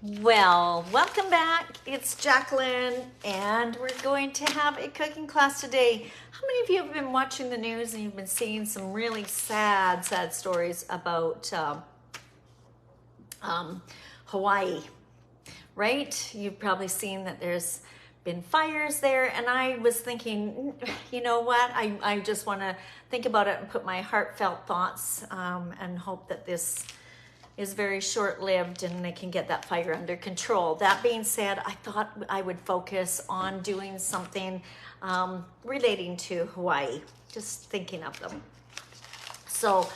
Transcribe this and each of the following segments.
Well, welcome back. It's Jacqueline, and we're going to have a cooking class today. How many of you have been watching the news and you've been seeing some really sad stories about Hawaii, right? You've probably seen that there's been fires there, and I was thinking, you know what? I just want to think about it and put my heartfelt thoughts and hope that this is very short-lived and they can get that fire under control. That being said, I thought I would focus on doing something relating to Hawaii, just thinking of them. So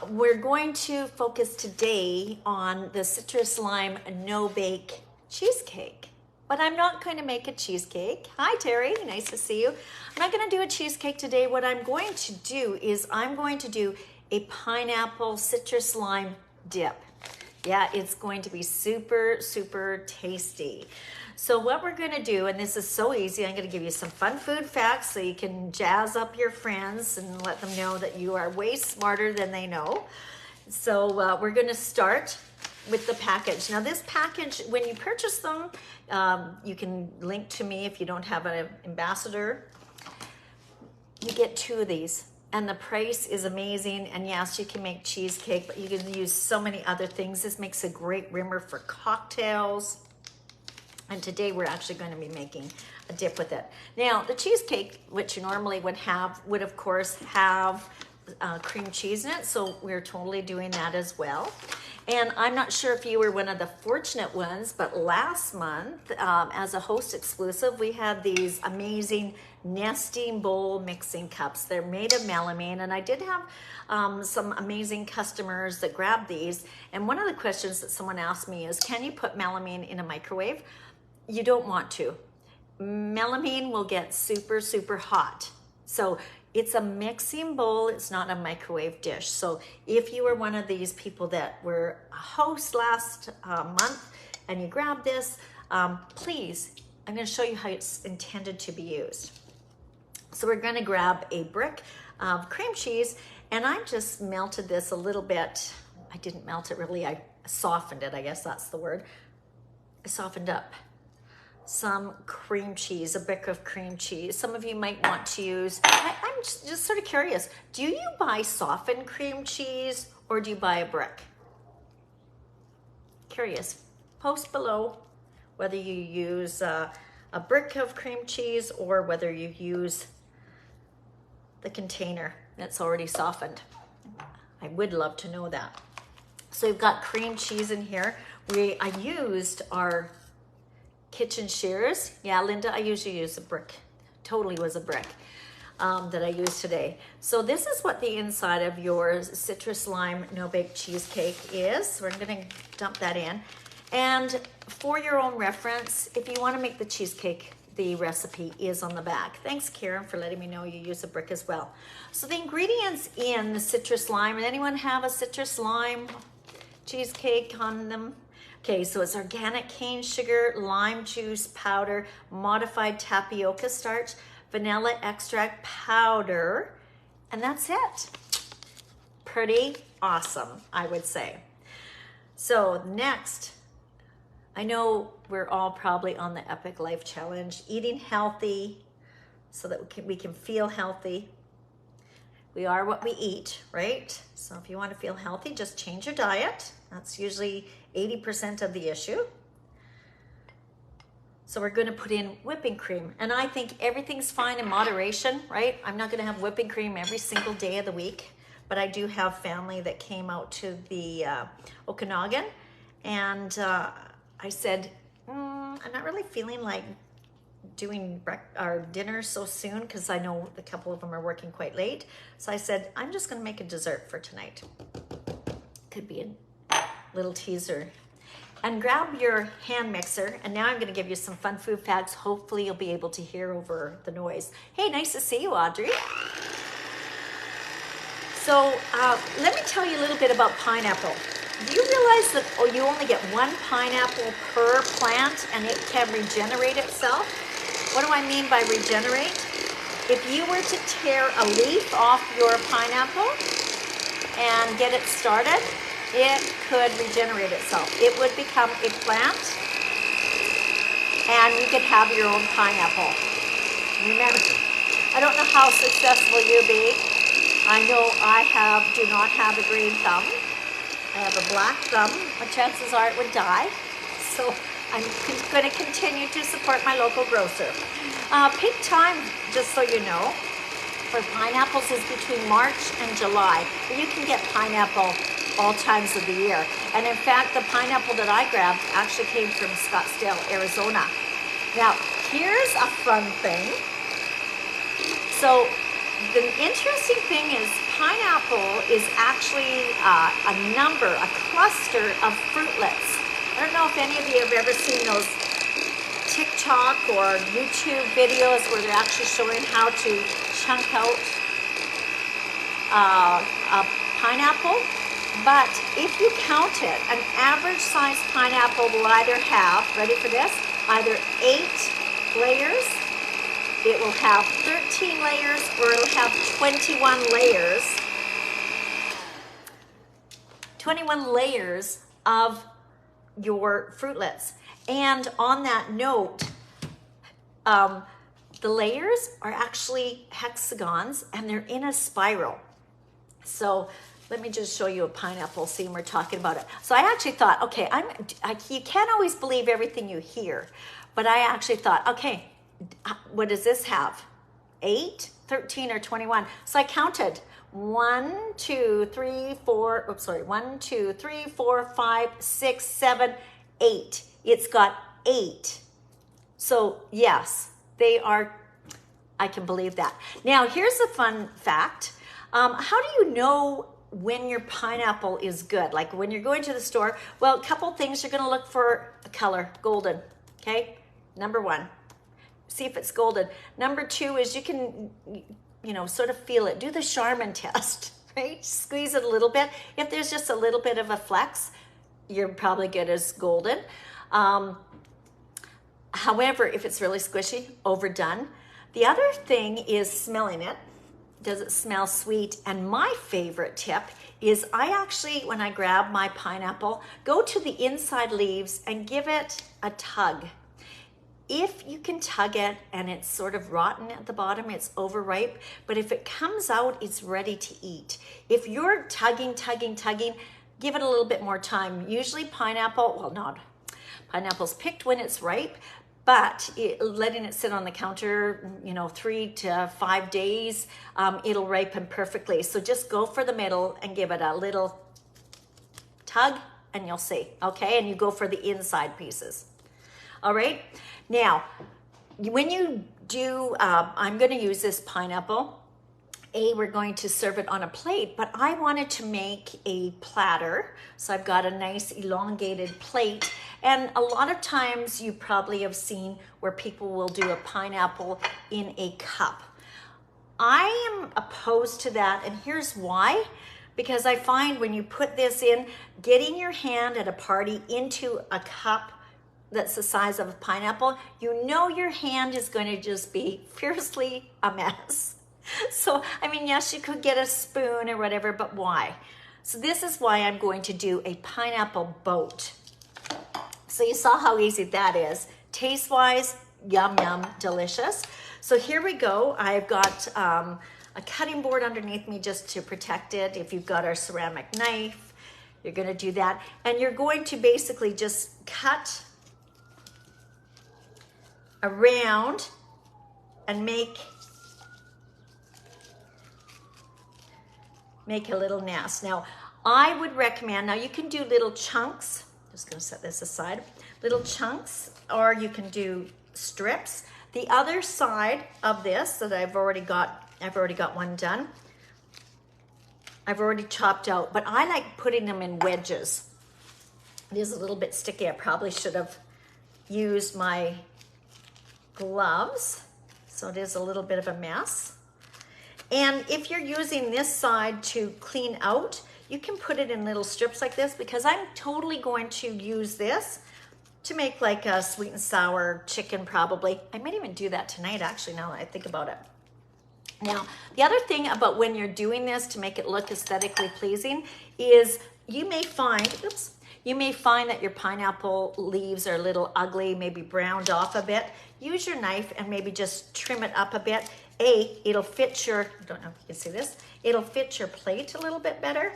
we're going to focus today on the citrus lime no-bake cheesecake. But I'm not going to make a cheesecake. Hi, Terry, nice to see you. I'm not going to do a cheesecake today. What I'm going to do is I'm going to do a pineapple citrus lime dip. Yeah, it's going to be super, super tasty. So what we're gonna do, and this is so easy, I'm gonna give you some fun food facts so you can jazz up your friends and let them know that you are way smarter than they know. So we're gonna start with the package. Now this package, when you purchase them, you can link to me if you don't have an ambassador. You get 2 of these. And the price is amazing. And yes, you can make cheesecake, but you can use so many other things. This makes a great rimmer for cocktails. And today we're actually going to be making a dip with it. Now, the cheesecake, which you normally would of course have cream cheese in it. So we're totally doing that as well. And I'm not sure if you were one of the fortunate ones, but last month, as a host exclusive, we had these amazing nesting bowl mixing cups. They're made of melamine, and I did have some amazing customers that grabbed these. And one of the questions that someone asked me is, can you put melamine in a microwave? You don't want to. Melamine will get super, super hot. So it's a mixing bowl, it's not a microwave dish. So if you were one of these people that were a host last month and you grabbed this, please, I'm gonna show you how it's intended to be used. So we're gonna grab a brick of cream cheese, and I just melted this a little bit. I didn't melt it really, I softened it, I guess that's the word. I softened up some cream cheese, a brick of cream cheese. Some of you might want to use, I'm just sort of curious, do you buy softened cream cheese or do you buy a brick? Curious, post below whether you use a brick of cream cheese or whether you use the container that's already softened. I would love to know that. So we've got cream cheese in here. I used our kitchen shears. Yeah, Linda, I usually use a brick. Totally was a brick that I used today. So this is what the inside of your citrus lime no-bake cheesecake is. We're gonna dump that in. And for your own reference, if you wanna make the cheesecake, the recipe is on the back. Thanks, Karen, for letting me know you use a brick as well. So the ingredients in the citrus lime, does anyone have a citrus lime cheesecake on them? Okay, so it's organic cane sugar, lime juice powder, modified tapioca starch, vanilla extract powder, and that's it. Pretty awesome, I would say. So next, I know we're all probably on the Epic Life Challenge, eating healthy so that we can feel healthy. We are what we eat, right? So if you want to feel healthy, just change your diet. That's usually 80% of the issue. So we're going to put in whipping cream. And I think everything's fine in moderation, right? I'm not going to have whipping cream every single day of the week, but I do have family that came out to the Okanagan, and I said, I'm not really feeling like doing our dinner so soon because I know a couple of them are working quite late. So I said, I'm just going to make a dessert for tonight. Could be a little teaser. And grab your hand mixer, and now I'm going to give you some fun food facts. Hopefully you'll be able to hear over the noise. Hey, nice to see you, Audrey. So let me tell you a little bit about pineapple. Do you realize that you only get 1 pineapple per plant and it can regenerate itself? What do I mean by regenerate? If you were to tear a leaf off your pineapple and get it started, it could regenerate itself. It would become a plant, and you could have your own pineapple. Remember, I don't know how successful you'll be. I know I do not have a green thumb. I have a black thumb. My chances are it would die. So I'm going to continue to support my local grocer. Peak time, just so you know, for pineapples is between March and July. But you can get pineapple all times of the year. And in fact, the pineapple that I grabbed actually came from Scottsdale, Arizona. Now, here's a fun thing. So the interesting thing is pineapple is actually a cluster of fruitlets. I don't know if any of you have ever seen those TikTok or YouTube videos where they're actually showing how to chunk out a pineapple. But if you count it, an average size pineapple will either have, ready for this, either 8 layers, it will have 13 layers, or it'll have 21 layers. 21 layers of your fruitlets. And on that note, the layers are actually hexagons and they're in a spiral. So let me just show you a pineapple, see when we're talking about it. So I actually thought, okay, you can't always believe everything you hear, but I actually thought, okay, what does this have? 8, 13, or 21? So I counted 1, 2, 3, 4, 5, 6, 7, 8. It's got 8. So yes, they are, I can believe that. Now here's a fun fact. How do you know when your pineapple is good? Like when you're going to the store, well, a couple things you're gonna look for: the color, golden, okay? Number 1, see if it's golden. Number 2 is you can, sort of feel it. Do the Charmin test, right? Squeeze it a little bit. If there's just a little bit of a flex, you're probably good as golden. However, if it's really squishy, overdone. The other thing is smelling it. Does it smell sweet? And my favorite tip is I actually, when I grab my pineapple, go to the inside leaves and give it a tug. If you can tug it and it's sort of rotten at the bottom, it's overripe, but if it comes out, it's ready to eat. If you're tugging, give it a little bit more time. Usually pineapple's picked when it's ripe, but letting it sit on the counter, 3 to 5 days, it'll ripen perfectly. So just go for the middle and give it a little tug and you'll see, okay? And you go for the inside pieces. All right, now, when you do, I'm gonna use this pineapple. We're going to serve it on a plate, but I wanted to make a platter. So I've got a nice elongated plate. And a lot of times you probably have seen where people will do a pineapple in a cup. I am opposed to that, and here's why. Because I find when you put this in, getting your hand at a party into a cup that's the size of a pineapple, your hand is going to just be fiercely a mess. So, yes, you could get a spoon or whatever, but why? So this is why I'm going to do a pineapple boat. So you saw how easy that is. Taste-wise, yum, yum, delicious. So here we go. I've got a cutting board underneath me just to protect it. If you've got our ceramic knife, you're gonna do that. And you're going to basically just cut around and make a little nest. Now, I would recommend, now you can do little chunks, just gonna set this aside, little chunks, or you can do strips. The other side of this that I've already got one done, I've already chopped out, but I like putting them in wedges. It is a little bit sticky. I probably should have used my gloves, so it is a little bit of a mess. And if you're using this side to clean out, you can put it in little strips like this, because I'm totally going to use this to make like a sweet and sour chicken probably. I might even do that tonight actually, now that I think about it. Now, the other thing about when you're doing this to make it look aesthetically pleasing is you may find, oops, you may find that your pineapple leaves are a little ugly, maybe browned off a bit. Use your knife and maybe just trim it up a bit. It'll fit your, I don't know if you can see this, it'll fit your plate a little bit better.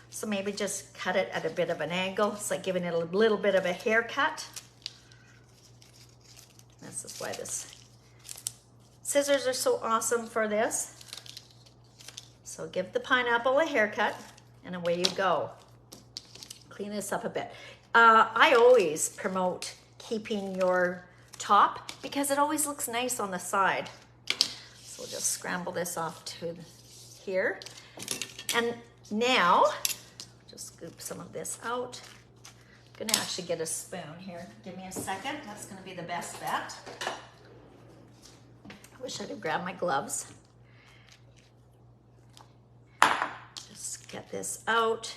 So maybe just cut it at a bit of an angle. It's like giving it a little bit of a haircut. This is why this scissors are so awesome for this. So give the pineapple a haircut and away you go. Clean this up a bit. I always promote keeping your top because it always looks nice on the side. So we'll just scramble this off to here. And now, just scoop some of this out. I'm gonna actually get a spoon here. Give me a second, that's gonna be the best bet. I wish I could grab my gloves. Just get this out.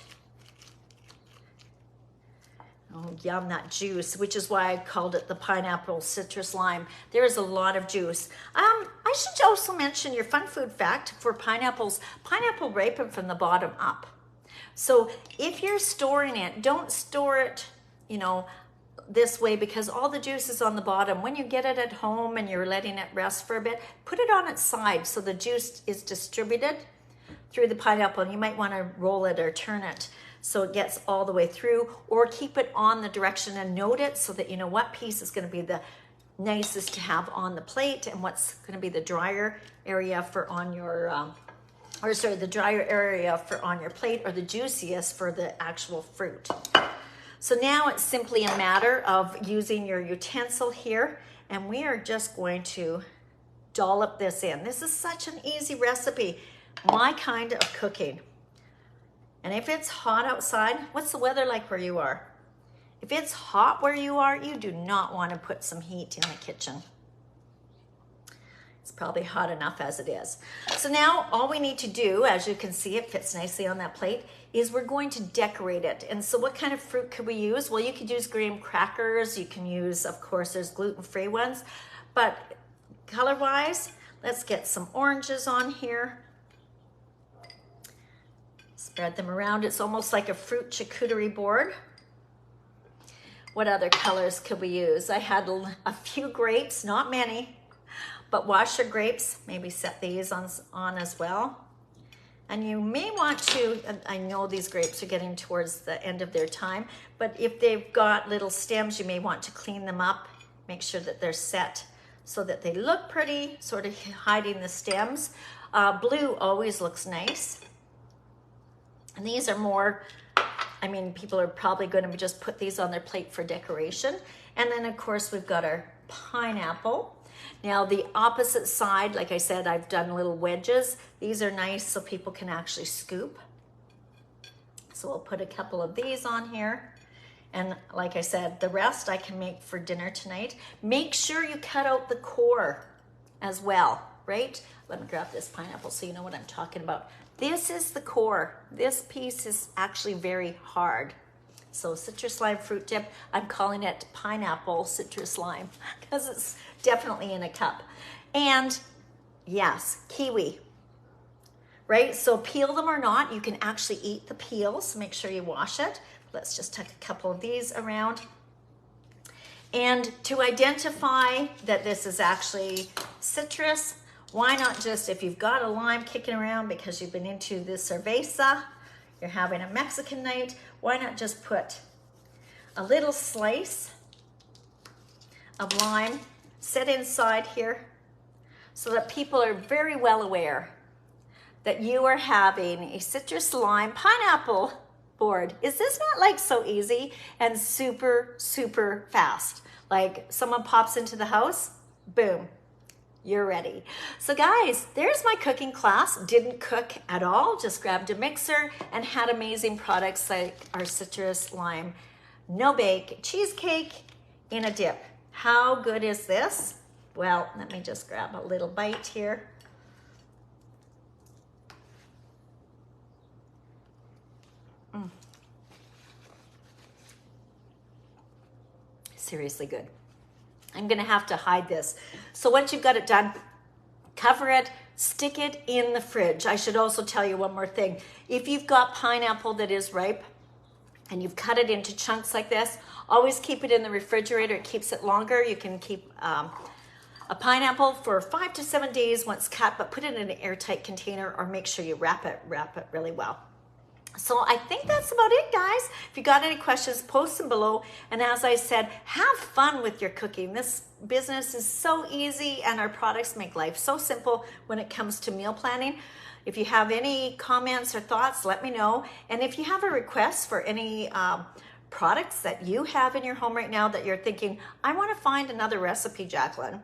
Oh, yum, that juice, which is why I called it the pineapple citrus lime. There is a lot of juice. I should also mention your fun food fact for pineapples. Pineapple ripen from the bottom up. So if you're storing it, don't store it, you know, this way because all the juice is on the bottom. When you get it at home and you're letting it rest for a bit, put it on its side so the juice is distributed through the pineapple. And you might want to roll it or turn it so it gets all the way through, or keep it on the direction and note it so that you know what piece is going to be the nicest to have on the plate and what's going to be the drier area for on your the drier area for on your plate, or the juiciest for the actual fruit. So now it's simply a matter of using your utensil here, and we are just going to dollop this in. This is such an easy recipe, my kind of cooking. And if it's hot outside, what's the weather like where you are? If it's hot where you are, you do not want to put some heat in the kitchen. It's probably hot enough as it is. So now all we need to do, as you can see, it fits nicely on that plate, is we're going to decorate it. And so what kind of fruit could we use? Well, you could use graham crackers. You can use, of course, there's gluten-free ones. But color-wise, let's get some oranges on here. Spread them around. It's almost like a fruit charcuterie board. What other colors could we use? I had a few grapes, not many, but wash your grapes. Maybe set these on as well. And you may want to, I know these grapes are getting towards the end of their time, but if they've got little stems, you may want to clean them up. Make sure that they're set so that they look pretty, sort of hiding the stems. Blue always looks nice. And these are more, I mean, people are probably going to just put these on their plate for decoration. And then, of course, we've got our pineapple. Now, the opposite side, like I said, I've done little wedges. These are nice so people can actually scoop. So we'll put a couple of these on here. And like I said, the rest I can make for dinner tonight. Make sure you cut out the core as well, right? Let me grab this pineapple so you know what I'm talking about. This is the core. This piece is actually very hard. So citrus lime fruit dip, I'm calling it pineapple citrus lime because it's definitely in a cup. And yes, kiwi, right? So peel them or not, you can actually eat the peels. Make sure you wash it. Let's just tuck a couple of these around. And to identify that this is actually citrus, why not just, if you've got a lime kicking around because you've been into the cerveza, you're having a Mexican night, why not just put a little slice of lime set inside here so that people are very well aware that you are having a citrus lime pineapple board. Is this not like so easy and super, super fast? Like someone pops into the house, boom, you're ready. So guys, there's my cooking class. Didn't cook at all, just grabbed a mixer and had amazing products like our citrus lime no bake cheesecake in a dip. How good is this? Well, let me just grab a little bite here. Seriously good. I'm gonna have to hide this. So once you've got it done, cover it, stick it in the fridge. I should also tell you one more thing. If you've got pineapple that is ripe, and you've cut it into chunks like this, always keep it in the refrigerator. It keeps it longer. You can keep a pineapple for 5 to 7 days once cut, but put it in an airtight container, or make sure you wrap it really well. So I think that's about it, guys. If you got any questions, post them below. And as I said, have fun with your cooking. This business is so easy, and our products make life so simple when it comes to meal planning. If you have any comments or thoughts, let me know. And if you have a request for any products that you have in your home right now that you're thinking, I want to find another recipe, Jacqueline,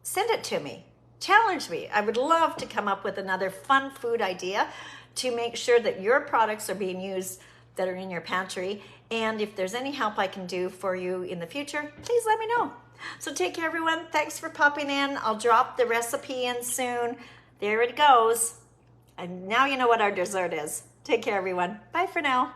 send it to me. Challenge me. I would love to come up with another fun food idea to make sure that your products are being used that are in your pantry. And if there's any help I can do for you in the future, please let me know. So take care, everyone. Thanks for popping in. I'll drop the recipe in soon. There it goes. And now you know what our dessert is. Take care, everyone. Bye for now.